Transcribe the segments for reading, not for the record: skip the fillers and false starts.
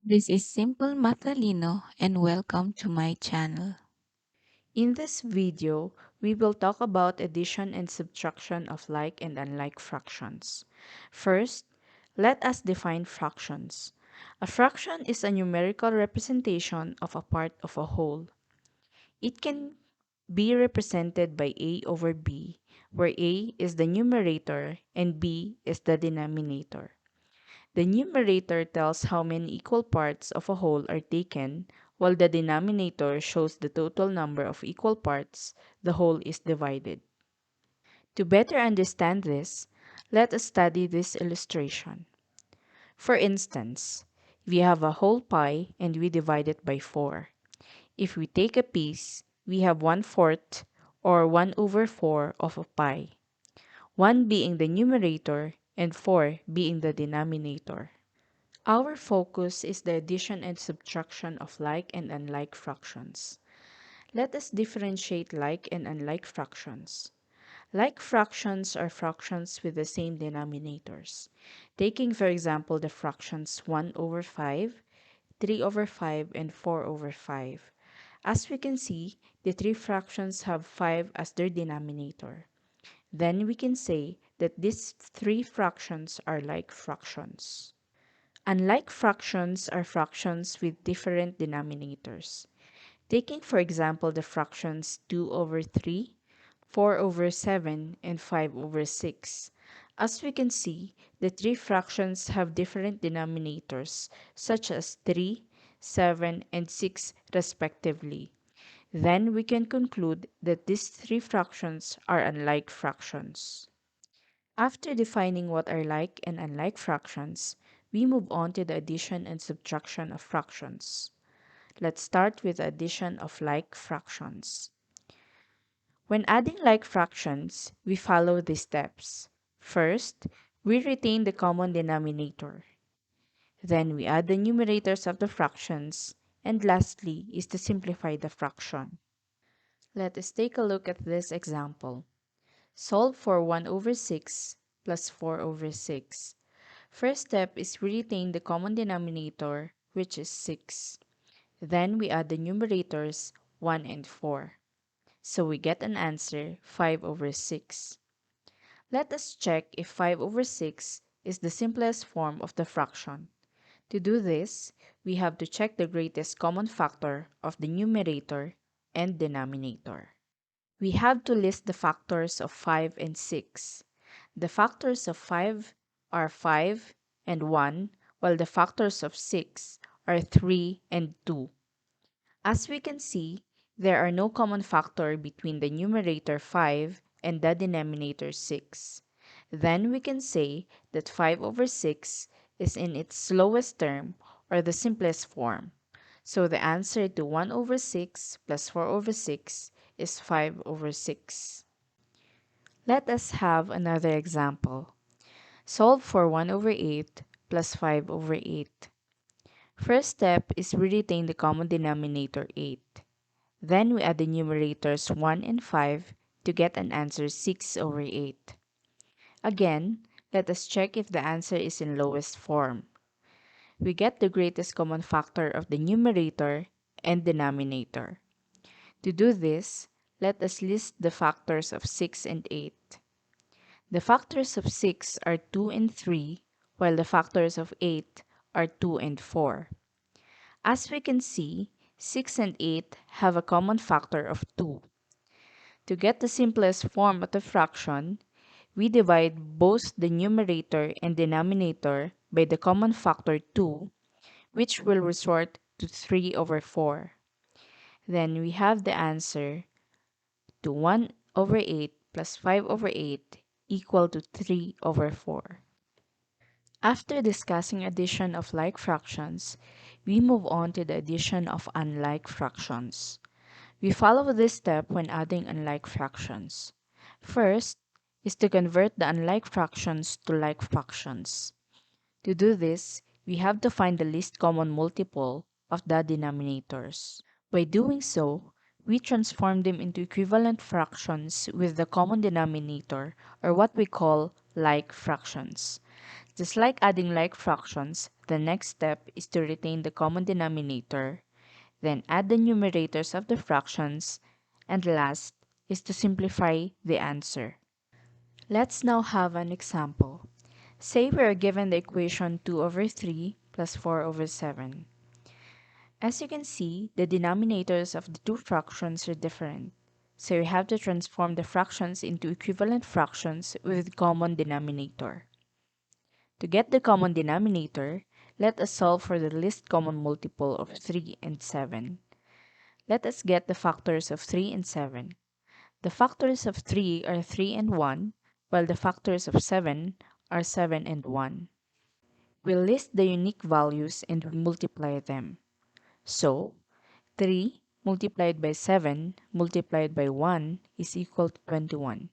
This is Simple Matalino and welcome to my channel. In this video, we will talk about addition and subtraction of like and unlike fractions. First, let us define fractions. A fraction is a numerical representation of a part of a whole. It can be represented by a over b, where a is the numerator and b is the denominator. The numerator tells how many equal parts of a whole are taken, while the denominator shows the total number of equal parts the whole is divided. To better understand this, let us study this illustration. For instance, we have a whole pie and we divide it by 4. If we take a piece, we have 1/4 or 1 over 4 of a pie, 1 being the numerator and 4 being the denominator. Our focus is the addition and subtraction of like and unlike fractions. Let us differentiate like and unlike fractions. Like fractions are fractions with the same denominators. Taking, for example, the fractions 1 over 5, 3 over 5, and 4 over 5. As we can see, the three fractions have 5 as their denominator. Then we can say that these three fractions are like fractions. Unlike fractions are fractions with different denominators. Taking for example the fractions 2 over 3, 4 over 7, and 5 over 6. As we can see, the three fractions have different denominators such as 3, 7, and 6 respectively. Then we can conclude that these three fractions are unlike fractions. After defining what are like and unlike fractions, we move on to the addition and subtraction of fractions. Let's start with the addition of like fractions. When adding like fractions, we follow these steps. First, we retain the common denominator. Then we add the numerators of the fractions. And lastly is to simplify the fraction. Let us take a look at this example. Solve for 1 over 6 plus 4 over 6. First step is we retain the common denominator, which is 6. Then we add the numerators 1 and 4. So we get an answer 5 over 6. Let us check if 5 over 6 is the simplest form of the fraction. To do this, we have to check the greatest common factor of the numerator and denominator. We have to list the factors of 5 and 6. The factors of 5 are 5 and 1, while the factors of 6 are 3 and 2. As we can see, there are no common factor between the numerator 5 and the denominator 6. Then we can say that 5 over 6 is in its lowest term or the simplest form. So the answer to 1 over 6 plus 4 over 6 is 5 over 6. Let us have another example. Solve for 1 over 8 plus 5 over 8. First step is we retain the common denominator 8. Then we add the numerators 1 and 5 to get an answer 6 over 8. Again, let us check if the answer is in lowest form. We get the greatest common factor of the numerator and denominator. To do this, let us list the factors of 6 and 8. The factors of 6 are 2 and 3, while the factors of 8 are 2 and 4. As we can see, 6 and 8 have a common factor of 2. To get the simplest form of the fraction, we divide both the numerator and denominator by the common factor 2, which will result to 3 over 4. Then we have the answer to 1 over 8 plus 5 over 8 equal to 3 over 4. After discussing addition of like fractions, we move on to the addition of unlike fractions. We follow this step when adding unlike fractions. First is to convert the unlike fractions to like fractions. To do this, we have to find the least common multiple of the denominators. By doing so, we transform them into equivalent fractions with the common denominator, or what we call like fractions. Just like adding like fractions, the next step is to retain the common denominator, then add the numerators of the fractions, and last is to simplify the answer. Let's now have an example. Say we are given the equation 2 over 3 plus 4 over 7. As you can see, the denominators of the two fractions are different. So we have to transform the fractions into equivalent fractions with common denominator. To get the common denominator, let us solve for the least common multiple of 3 and 7. Let us get the factors of 3 and 7. The factors of 3 are 3 and 1, while the factors of 7 are 7 and 1. We'll list the unique values and we multiply them. So, 3 multiplied by 7 multiplied by 1 is equal to 21.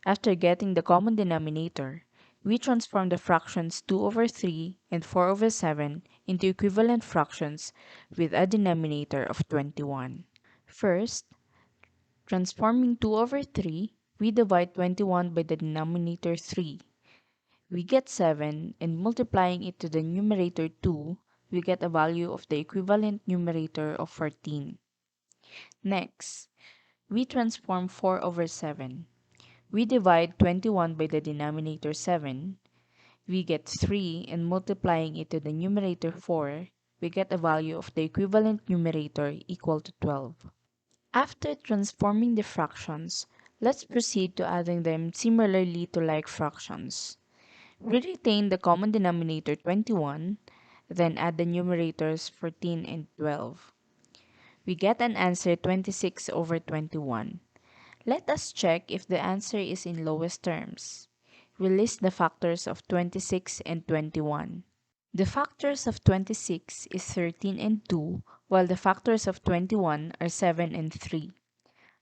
After getting the common denominator, we transform the fractions 2 over 3 and 4 over 7 into equivalent fractions with a denominator of 21. First, transforming 2 over 3, we divide 21 by the denominator 3. We get 7, and multiplying it to the numerator 2, we get a value of the equivalent numerator of 14. Next, we transform 4 over 7. We divide 21 by the denominator 7. We get 3, and multiplying it to the numerator 4, we get a value of the equivalent numerator equal to 12. After transforming the fractions, let's proceed to adding them similarly to like fractions. We retain the common denominator 21, then add the numerators 14 and 12. We get an answer 26 over 21. Let us check if the answer is in lowest terms. We list the factors of 26 and 21. The factors of 26 is 13 and 2, while the factors of 21 are 7 and 3.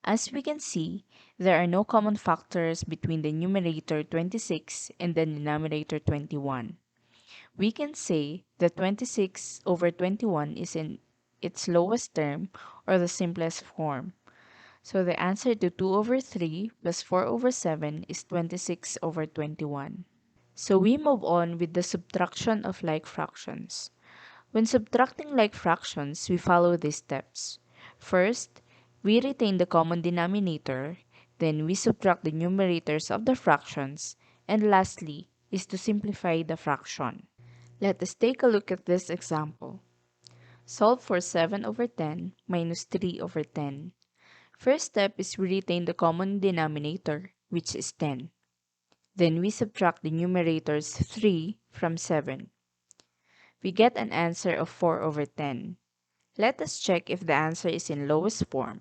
As we can see, there are no common factors between the numerator 26 and the denominator 21. We can say that 26 over 21 is in its lowest term or the simplest form. So the answer to 2 over 3 plus 4 over 7 is 26 over 21. So we move on with the subtraction of like fractions. When subtracting like fractions, we follow these steps. First, we retain the common denominator, then we subtract the numerators of the fractions, and lastly is to simplify the fraction. Let us take a look at this example. Solve for 7 over 10 minus 3 over 10. First step is we retain the common denominator, which is 10. Then we subtract the numerators 3 from 7. We get an answer of 4 over 10. Let us check if the answer is in lowest form.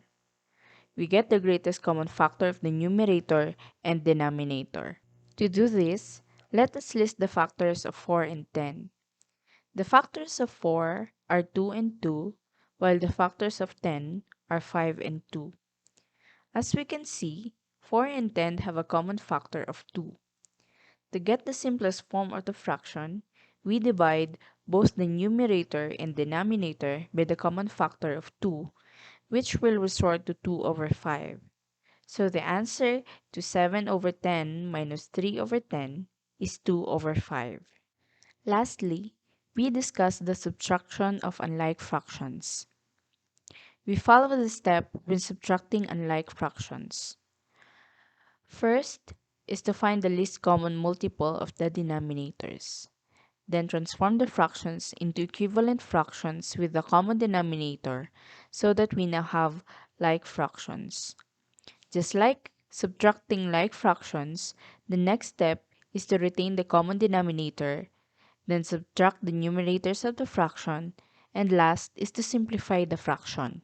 We get the greatest common factor of the numerator and denominator. To do this, let us list the factors of 4 and 10. The factors of 4 are 2 and 2, while the factors of 10 are 5 and 2. As we can see, 4 and 10 have a common factor of 2. To get the simplest form of the fraction, we divide both the numerator and denominator by the common factor of 2, which will result to 2 over 5. So the answer to 7 over 10 minus 3 over 10 is 2 over 5. Lastly, we discuss the subtraction of unlike fractions. We follow the step when subtracting unlike fractions. First is to find the least common multiple of the denominators. Then transform the fractions into equivalent fractions with the common denominator so that we now have like fractions. Just like subtracting like fractions, the next step is to retain the common denominator, then subtract the numerators of the fraction, and last is to simplify the fraction.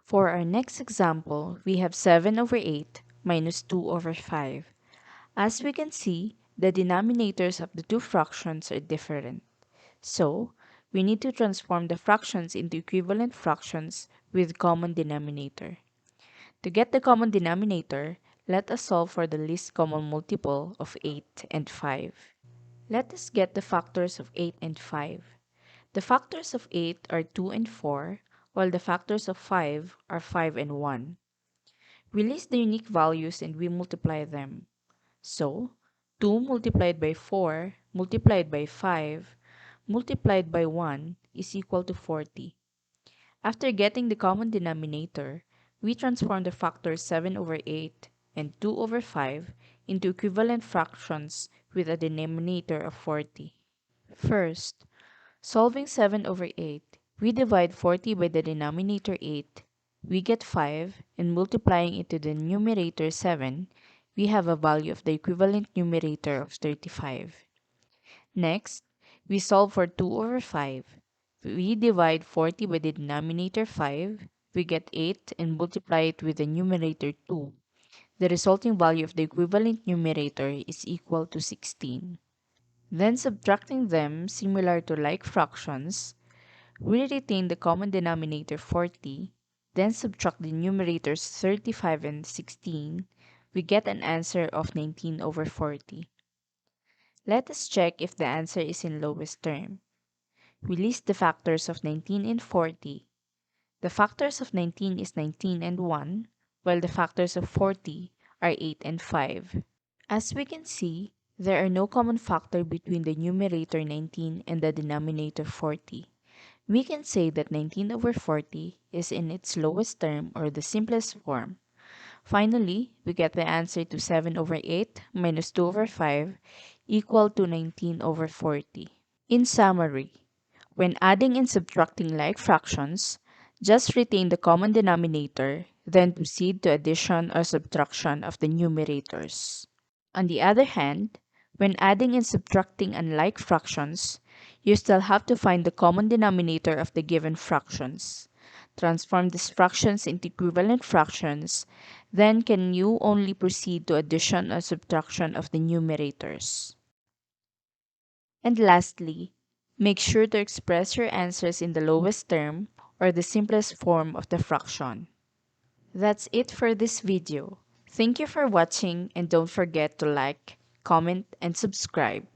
For our next example, we have 7 over 8 minus 2 over 5. As we can see, the denominators of the two fractions are different. So, we need to transform the fractions into equivalent fractions with common denominator. To get the common denominator, let us solve for the least common multiple of 8 and 5. Let us get the factors of 8 and 5. The factors of 8 are 2 and 4, while the factors of 5 are 5 and 1. We list the unique values and we multiply them. So, 2 multiplied by 4 multiplied by 5 multiplied by 1 is equal to 40. After getting the common denominator, we transform the factors 7 over 8 and 2 over 5 into equivalent fractions with a denominator of 40. First, solving 7 over 8, we divide 40 by the denominator 8. We get 5, and multiplying it to the numerator 7, we have a value of the equivalent numerator of 35. Next, we solve for 2 over 5. We divide 40 by the denominator 5. We get 8 and multiply it with the numerator 2. The resulting value of the equivalent numerator is equal to 16. Then subtracting them similar to like fractions, we retain the common denominator 40, then subtract the numerators 35 and 16, we get an answer of 19 over 40. Let us check if the answer is in lowest term. We list the factors of 19 and 40. The factors of 19 is 19 and 1, while the factors of 40 are 8 and 5. As we can see, there are no common factor between the numerator 19 and the denominator 40. We can say that 19 over 40 is in its lowest term or the simplest form. Finally, we get the answer to 7 over 8 minus 2 over 5 equal to 19 over 40. In summary, when adding and subtracting like fractions, just retain the common denominator, then proceed to addition or subtraction of the numerators. On the other hand, when adding and subtracting unlike fractions, you still have to find the common denominator of the given fractions. Transform these fractions into equivalent fractions, then can you only proceed to addition or subtraction of the numerators. And lastly, make sure to express your answers in the lowest term or the simplest form of the fraction. That's it for this video. Thank you for watching and don't forget to like, comment, and subscribe.